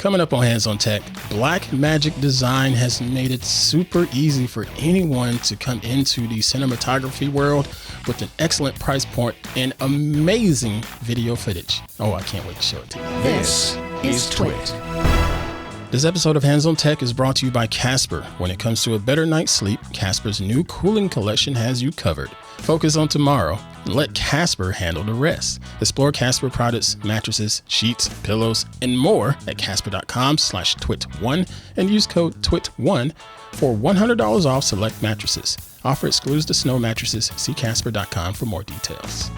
Coming up on Hands on Tech, Blackmagic Design has made it super easy for anyone to come into the cinematography world with an excellent price point and amazing video footage. Oh, I can't wait to show it to you. This is TWiT. This episode of Hands on Tech is brought to you by Casper. When it comes to a better night's sleep, Casper's new cooling collection has you covered. Focus on tomorrow and let Casper handle the rest. Explore Casper products, mattresses, sheets, pillows, and more at casper.com/twit1 and use code TWIT1 for $100 off select mattresses. Offer excludes the snow mattresses. See casper.com for more details.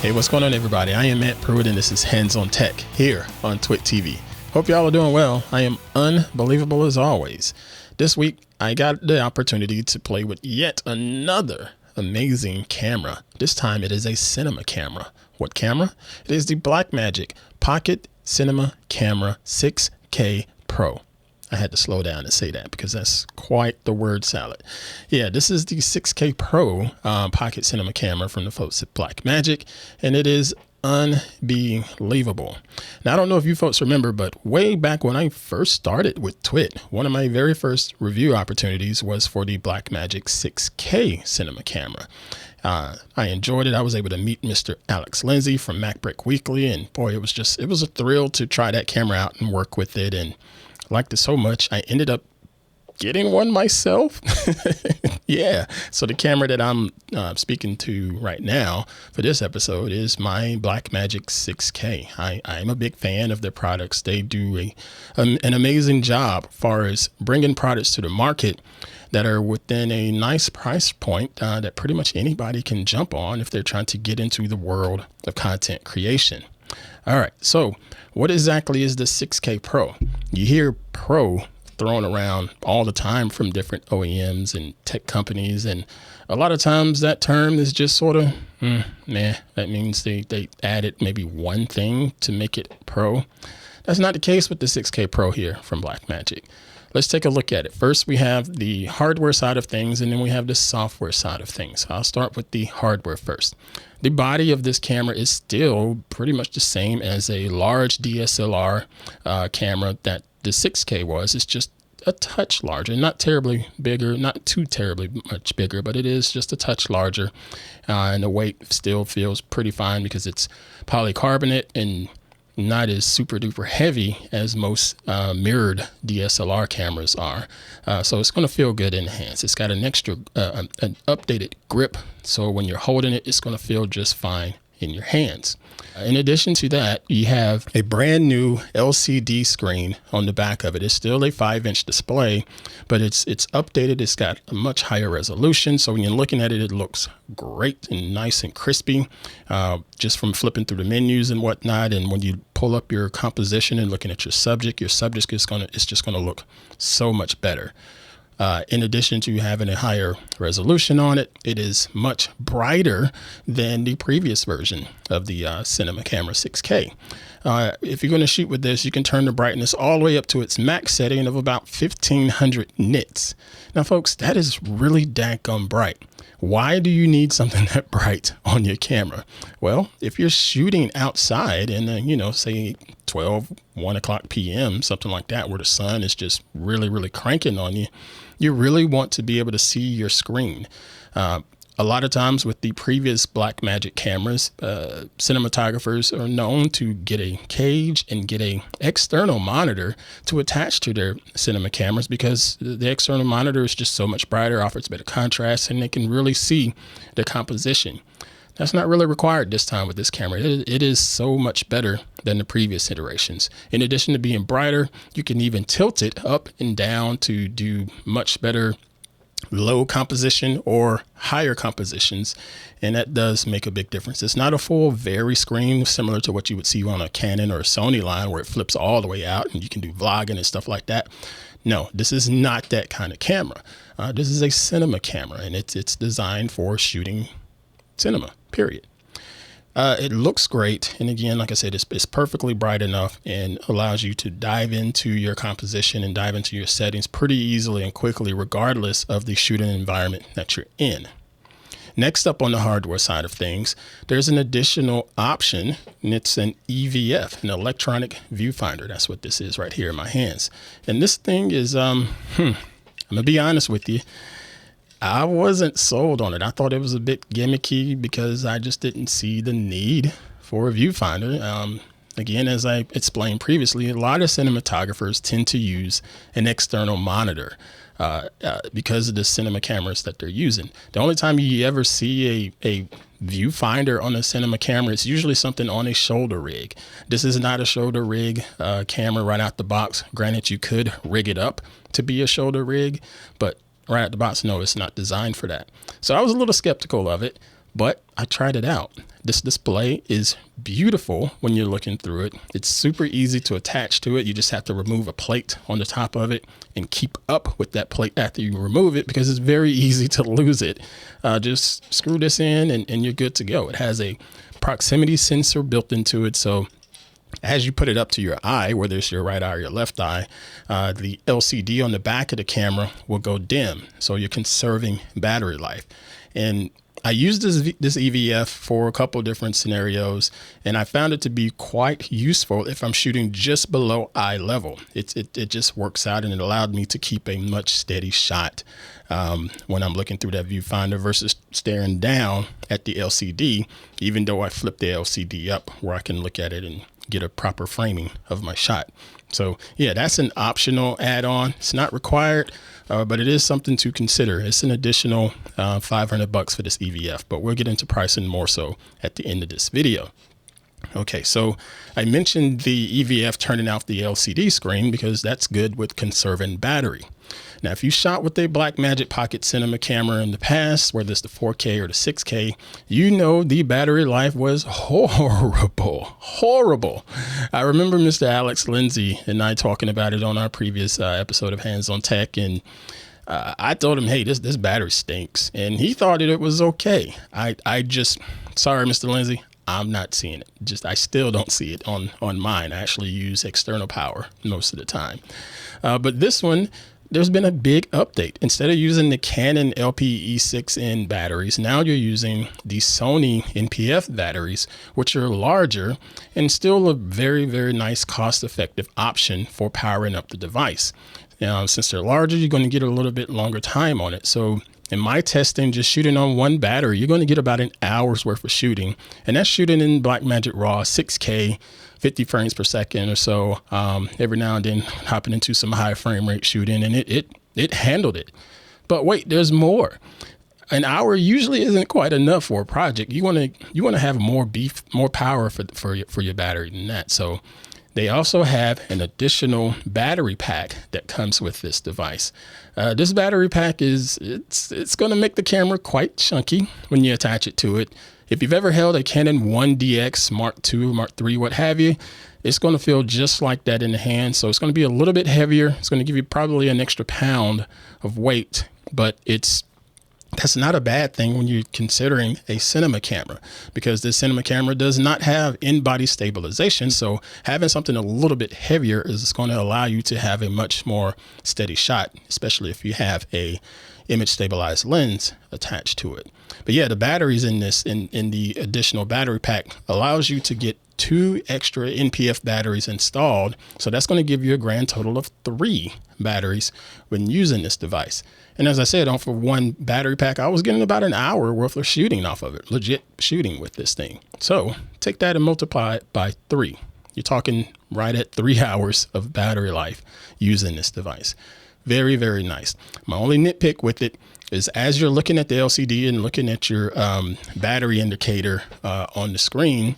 Hey, what's going on, everybody? I am Pruitt, and this is Hands on Tech here on TWiT TV. Hope y'all are doing well. I am unbelievable as always. This week, I got the opportunity to play with yet another amazing camera. This time, it is a cinema camera. What camera? It is the Blackmagic Pocket Cinema Camera 6K Pro. I had to slow down and say that because that's quite the word salad. Yeah, this is the 6K Pro Pocket Cinema Camera from the folks at Blackmagic, and it is unbelievable. Now, I don't know if you folks remember, but way back when I first started with TWiT, one of my very first review opportunities was for the Blackmagic 6K Cinema Camera. I enjoyed it. I was able to meet Mr. Alex Lindsay from MacBreak Weekly, and boy, it was a thrill to try that camera out and work with it, and liked it so much I ended up getting one myself. Yeah, so the camera that I'm speaking to right now for this episode is my Blackmagic 6K. I'm a big fan of their products. They do an amazing job as far as bringing products to the market that are within a nice price point that pretty much anybody can jump on if they're trying to get into the world of content creation. All right, so what exactly is the 6K Pro? You hear Pro thrown around all the time from different OEMs and tech companies, and a lot of times that term is just sort of, that means they added maybe one thing to make it Pro. That's not the case with the 6K Pro here from Blackmagic. Let's take a look at it. First, we have the hardware side of things, and then we have the software side of things. I'll start with the hardware first. The body of this camera is still pretty much the same as a large DSLR camera that the 6K was. It's just a touch larger, not terribly bigger, not too terribly much bigger, but it is just a touch larger. And the weight still feels pretty fine because it's polycarbonate and not as super duper heavy as most mirrored DSLR cameras are. So it's going to feel good in the hands. It's got an updated grip. So when you're holding it, it's going to feel just fine in your hands. In addition to that, you have a brand new LCD screen on the back of it. It's still a 5-inch display, but it's updated. It's got a much higher resolution. So when you're looking at it, it looks great and nice and crispy, just from flipping through the menus and whatnot. And when you pull up your composition and looking at your subject is just going to look so much better. In addition to having a higher resolution on it, it is much brighter than the previous version of the Cinema Camera 6K. If you're going to shoot with this, you can turn the brightness all the way up to its max setting of about 1500 nits. Now, folks, that is really daggum bright. Why do you need something that bright on your camera? Well, if you're shooting outside and, say 1 o'clock p.m., something like that, where the sun is just really, really cranking on you, you really want to be able to see your screen. A lot of times with the previous Blackmagic cameras, cinematographers are known to get a cage and get a external monitor to attach to their cinema cameras because the external monitor is just so much brighter, offers better contrast, and they can really see the composition. That's not really required this time with this camera. It is so much better than the previous iterations. In addition to being brighter, you can even tilt it up and down to do much better low composition or higher compositions, and that does make a big difference. It's not a full vary screen similar to what you would see on a Canon or a Sony line where it flips all the way out and you can do vlogging and stuff like that. No, this is not that kind of camera. This is a cinema camera, and it's designed for shooting cinema, period. It looks great. And again, like I said, it's perfectly bright enough and allows you to dive into your composition and dive into your settings pretty easily and quickly, regardless of the shooting environment that you're in. Next up on the hardware side of things, there's an additional option, and it's an EVF, an electronic viewfinder. That's what this is right here in my hands. And this thing is, I'm gonna be honest with you, I wasn't sold on it. I thought it was a bit gimmicky because I just didn't see the need for a viewfinder. Again, as I explained previously, a lot of cinematographers tend to use an external monitor because of the cinema cameras that they're using. The only time you ever see a viewfinder on a cinema camera, it's usually something on a shoulder rig. This is not a shoulder rig camera right out the box. Granted, you could rig it up to be a shoulder rig, but right out the box, no, it's not designed for that. So I was a little skeptical of it, but I tried it out. This display is beautiful when you're looking through it. It's super easy to attach to it. You just have to remove a plate on the top of it and keep up with that plate after you remove it because it's very easy to lose it. Just screw this in and you're good to go. It has a proximity sensor built into it. So as you put it up to your eye, whether it's your right eye or your left eye, the LCD on the back of the camera will go dim. So you're conserving battery life. And I used this EVF for a couple different scenarios, and I found it to be quite useful if I'm shooting just below eye level. It just works out, and it allowed me to keep a much steady shot when I'm looking through that viewfinder versus staring down at the LCD, even though I flip the LCD up where I can look at it and get a proper framing of my shot. So yeah, that's an optional add-on. It's not required, but it is something to consider. It's an additional $500 for this EVF, but we'll get into pricing more so at the end of this video. Okay, so I mentioned the EVF turning off the LCD screen because that's good with conserving battery. Now, if you shot with a Blackmagic Pocket Cinema Camera in the past, whether it's the 4K or the 6K, you know the battery life was horrible. I remember Mr. Alex Lindsay and I talking about it on our previous episode of Hands on Tech, and I told him, hey, this battery stinks, and he thought it was okay. I just, sorry, Mr. Lindsay, I'm not seeing it. I still don't see it on mine. I actually use external power most of the time. But this one, there's been a big update. Instead of using the Canon LPE6N batteries, now you're using the Sony NPF batteries, which are larger and still a very, very nice cost-effective option for powering up the device. Now, since they're larger, you're going to get a little bit longer time on it. So in my testing, just shooting on one battery, you're going to get about an hour's worth of shooting. And that's shooting in Blackmagic RAW 6K, 50 frames per second or so. Every now and then hopping into some high frame rate shooting, and it handled it. But wait, there's more. An hour usually isn't quite enough for a project. You want to have more power for your battery than that. So they also have an additional battery pack that comes with this device. This battery pack it's going to make the camera quite chunky when you attach it to it. If you've ever held a Canon 1DX Mark II, Mark III, what have you, it's going to feel just like that in the hand. So it's going to be a little bit heavier. It's going to give you probably an extra pound of weight, but that's not a bad thing when you're considering a cinema camera, because this cinema camera does not have in-body stabilization. So having something a little bit heavier is going to allow you to have a much more steady shot, especially if you have a image stabilized lens attached to it. But yeah, the batteries in the additional battery pack allows you to get 2 extra NPF batteries installed. So that's going to give you a grand total of 3 batteries when using this device. And as I said, off of one battery pack, I was getting about an hour worth of shooting off of it, legit shooting with this thing. So take that and multiply it by 3. You're talking right at 3 hours of battery life using this device. Very, very nice. My only nitpick with it is as you're looking at the LCD and looking at your battery indicator on the screen,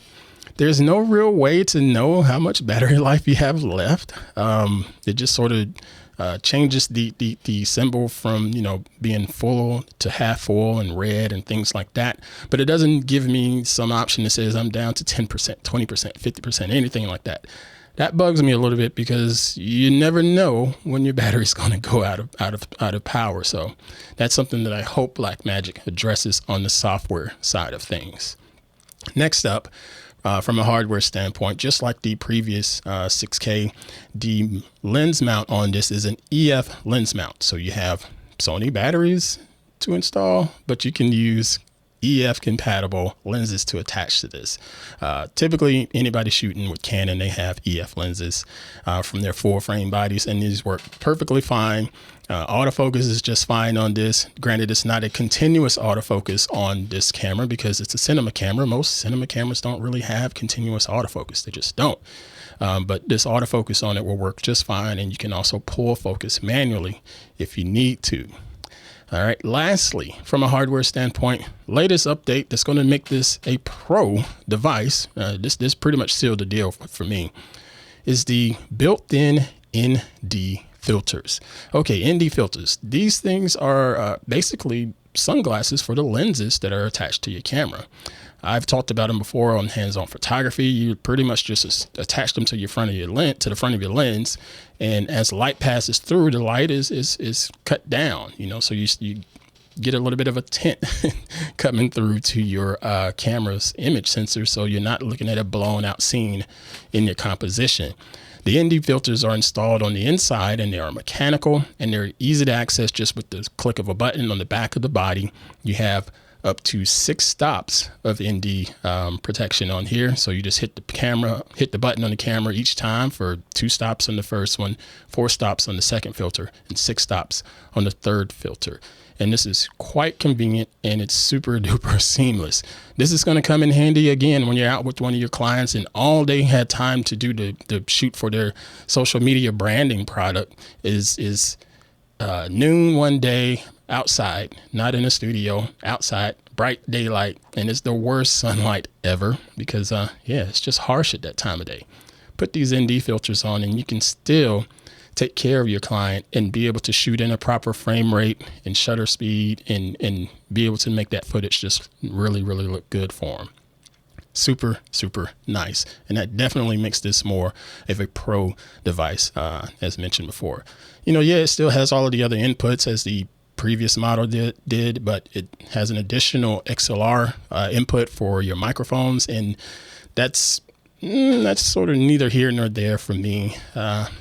there's no real way to know how much battery life you have left. It just sort of changes the symbol from, being full to half full and red and things like that. But it doesn't give me some option that says I'm down to 10%, 20%, 50%, anything like that. That bugs me a little bit because you never know when your battery's going to go out of power. So that's something that I hope Blackmagic addresses on the software side of things. Next up, from a hardware standpoint, just like the previous 6K, the lens mount on this is an EF lens mount. So you have Sony batteries to install, but you can use EF compatible lenses to attach to this. Typically anybody shooting with Canon, they have EF lenses from their full frame bodies, and these work perfectly fine. Autofocus is just fine on this. Granted, it's not a continuous autofocus on this camera because it's a cinema camera. Most cinema cameras don't really have continuous autofocus. They just don't. But this autofocus on it will work just fine. And you can also pull focus manually if you need to. All right. Lastly, from a hardware standpoint, latest update that's going to make this a pro device. This pretty much sealed the deal for me, is the built-in ND filters. Okay, ND filters. These things are basically sunglasses for the lenses that are attached to your camera. I've talked about them before on hands-on photography. You pretty much just attach them to your front of your lens, to the front of your lens, and as light passes through, the light is cut down. You know, so you get a little bit of a tint coming through to your camera's image sensor, so you're not looking at a blown out scene in your composition. The ND filters are installed on the inside, and they are mechanical, and they're easy to access just with the click of a button on the back of the body. You have up to 6 stops of ND protection on here. So you just hit the button on the camera each time for 2 stops on the first one, 4 stops on the second filter, and 6 stops on the third filter. And this is quite convenient, and it's super duper seamless. This is going to come in handy again when you're out with one of your clients and all they had time to do to shoot for their social media branding product is noon one day outside, not in a studio, outside, bright daylight, and it's the worst sunlight ever because it's just harsh at that time of day. Put these ND filters on and you can still take care of your client and be able to shoot in a proper frame rate and shutter speed and be able to make that footage just really, really look good for them. Super, super nice. And that definitely makes this more of a pro device, as mentioned before. You know, it still has all of the other inputs as the previous model did, but it has an additional XLR input for your microphones, and that's sort of neither here nor there for me.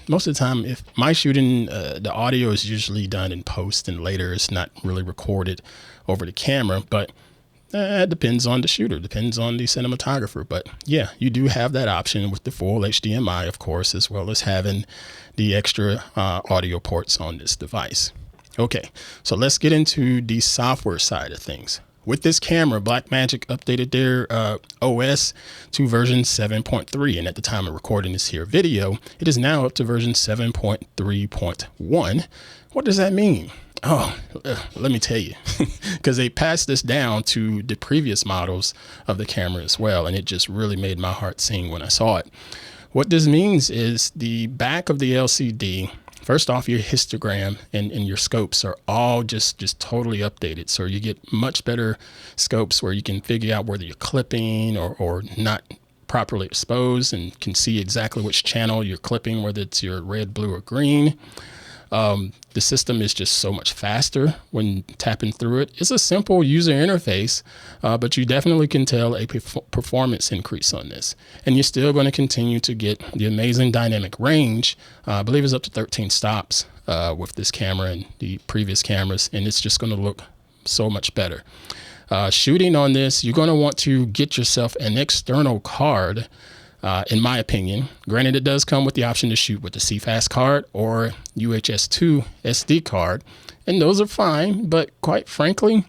Most of the time, if my shooting, the audio is usually done in post and later it's not really recorded over the camera, but it depends on the shooter, depends on the cinematographer. But yeah, you do have that option with the full HDMI, of course, as well as having the extra audio ports on this device. Okay, so let's get into the software side of things. With this camera, Blackmagic updated their OS to version 7.3, and at the time of recording this here video, it is now up to version 7.3.1. What does that mean? Oh, let me tell you, because they passed this down to the previous models of the camera as well, and it just really made my heart sing when I saw it. What this means is the back of the LCD, first off, your histogram and your scopes are all just totally updated. So you get much better scopes where you can figure out whether you're clipping or not properly exposed and can see exactly which channel you're clipping, whether it's your red, blue, or green. The system is just so much faster when tapping through it. It's a simple user interface, but you definitely can tell a performance increase on this. And you're still going to continue to get the amazing dynamic range. I believe it's up to 13 stops with this camera and the previous cameras, and it's just going to look so much better. Shooting on this, you're going to want to get yourself an external card. In my opinion. Granted, it does come with the option to shoot with the CFast card or UHS-2 SD card, and those are fine, but quite frankly,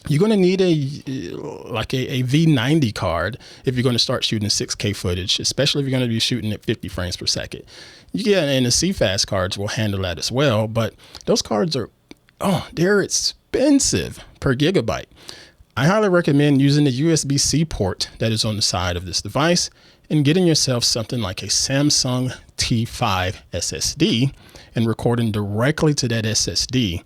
you're going to need a V90 card if you're going to start shooting 6K footage, especially if you're going to be shooting at 50 frames per second. And the CFast cards will handle that as well, but those cards are, they're expensive per gigabyte. I highly recommend using the USB-C port that is on the side of this device and getting yourself something like a Samsung T5 SSD and recording directly to that SSD.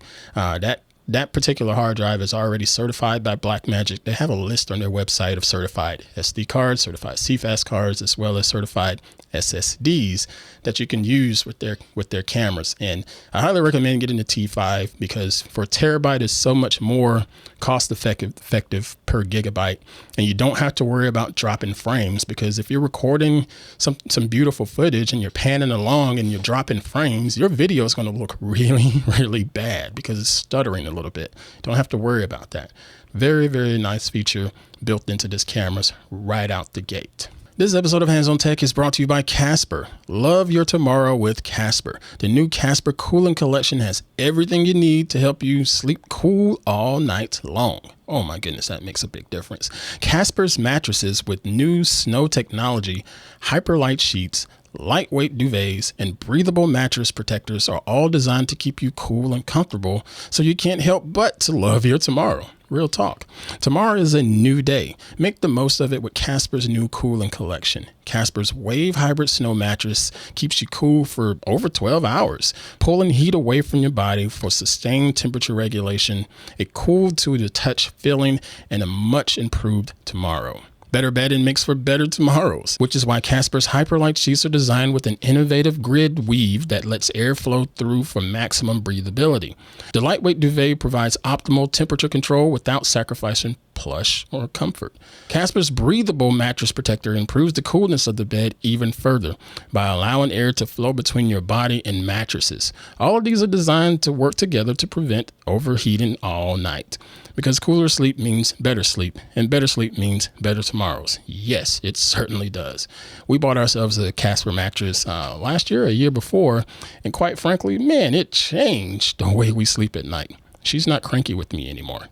That particular hard drive is already certified by Blackmagic. They have a list on their website of certified SD cards, certified CFast cards, as well as certified SSDs that you can use with their cameras. And I highly recommend getting the T5 because for a terabyte is so much more cost effective per gigabyte, and you don't have to worry about dropping frames, because if you're recording some beautiful footage and you're panning along and you're dropping frames, your video is going to look really, really bad because it's stuttering a little bit. Don't have to worry about that. Very, very nice feature built into this camera right out the gate. This episode of Hands on Tech is brought to you by Casper. Love your tomorrow with Casper. The new Casper Cooling Collection has everything you need to help you sleep cool all night long. Oh my goodness, that makes a big difference. Casper's mattresses with new snow technology, hyperlight sheets, lightweight duvets, and breathable mattress protectors are all designed to keep you cool and comfortable, so you can't help but to love your tomorrow. Real talk. Tomorrow is a new day. Make the most of it with Casper's new cooling collection. Casper's Wave Hybrid Snow Mattress keeps you cool for over 12 hours, pulling heat away from your body for sustained temperature regulation, a cool to the touch feeling, and a much improved tomorrow. Better bedding makes for better tomorrows, which is why Casper's Hyperlight sheets are designed with an innovative grid weave that lets air flow through for maximum breathability. The lightweight duvet provides optimal temperature control without sacrificing plush or comfort. Casper's breathable mattress protector improves the coolness of the bed even further by allowing air to flow between your body and mattresses. All of these are designed to work together to prevent overheating all night. Because cooler sleep means better sleep, and better sleep means better tomorrows. Yes, it certainly does. We bought ourselves a Casper mattress last year, a year before, and quite frankly, man, it changed the way we sleep at night. She's not cranky with me anymore.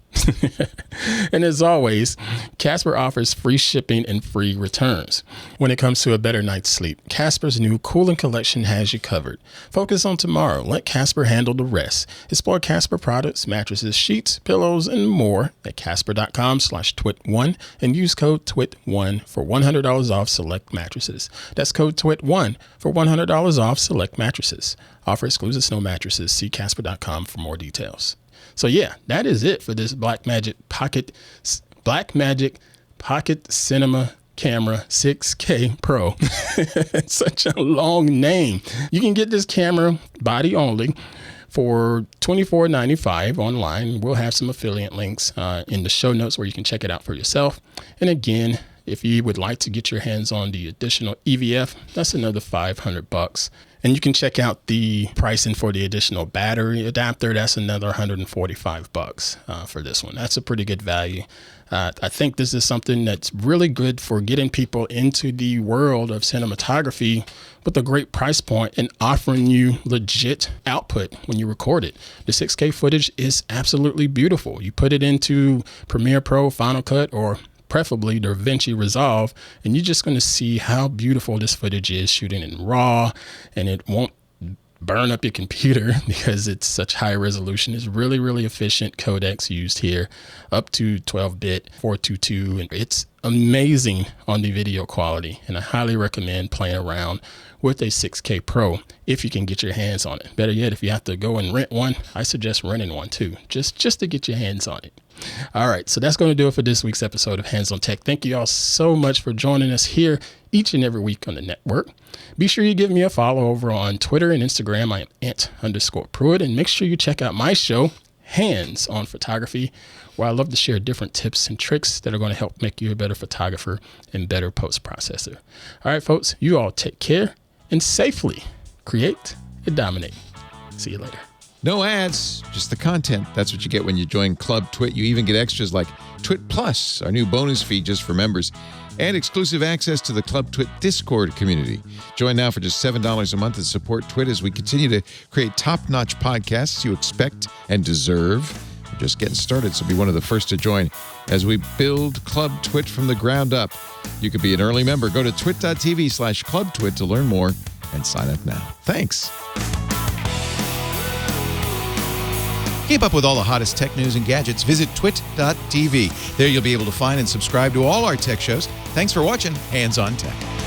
And as always, Casper offers free shipping and free returns. When it comes to a better night's sleep, Casper's new cooling collection has you covered. Focus on tomorrow. Let Casper handle the rest. Explore Casper products, mattresses, sheets, pillows, and more at casper.com/twit1 and use code TWIT1 for $100 off select mattresses. That's code TWIT1 for $100 off select mattresses. Offer exclusive snow mattresses. See casper.com for more details. So yeah, that is it for this Blackmagic Pocket Cinema Camera 6K Pro. It's such a long name. You can get this camera body only for $24.95 online. We'll have some affiliate links in the show notes where you can check it out for yourself. And again, if you would like to get your hands on the additional EVF, that's another $500. And you can check out the pricing for the additional battery adapter. That's another $145 for this one. That's a pretty good value. I think this is something that's really good for getting people into the world of cinematography with a great price point and offering you legit output when you record it. The 6K footage is absolutely beautiful. You put it into Premiere Pro, Final Cut, or preferably DaVinci Resolve, and you're just going to see how beautiful this footage is shooting in RAW, and it won't burn up your computer because it's such high resolution. It's really, really efficient codecs used here, up to 12-bit 422, and it's amazing on the video quality, and I highly recommend playing around with a 6K Pro if you can get your hands on it. Better yet, if you have to go and rent one, I suggest renting one too, just to get your hands on it. All right, so that's going to do it for this week's episode of Hands on Tech. Thank you all so much for joining us here each and every week on the network. Be sure you give me a follow over on Twitter and Instagram. I am @_Pruitt, and make sure you check out my show, Hands on Photography, where I love to share different tips and tricks that are going to help make you a better photographer and better post-processor. All right, folks, you all take care and safely create and dominate. See you later. No ads, just the content. That's what you get when you join Club TWiT. You even get extras like TWiT Plus, our new bonus feed just for members, and exclusive access to the Club TWiT Discord community. Join now for just $7 a month and support TWiT as we continue to create top-notch podcasts you expect and deserve. We're just getting started, so be one of the first to join as we build Club TWiT from the ground up. You could be an early member. Go to twit.tv/clubtwit to learn more and sign up now. Thanks. Keep up with all the hottest tech news and gadgets. Visit twit.tv. There you'll be able to find and subscribe to all our tech shows. Thanks for watching Hands on Tech.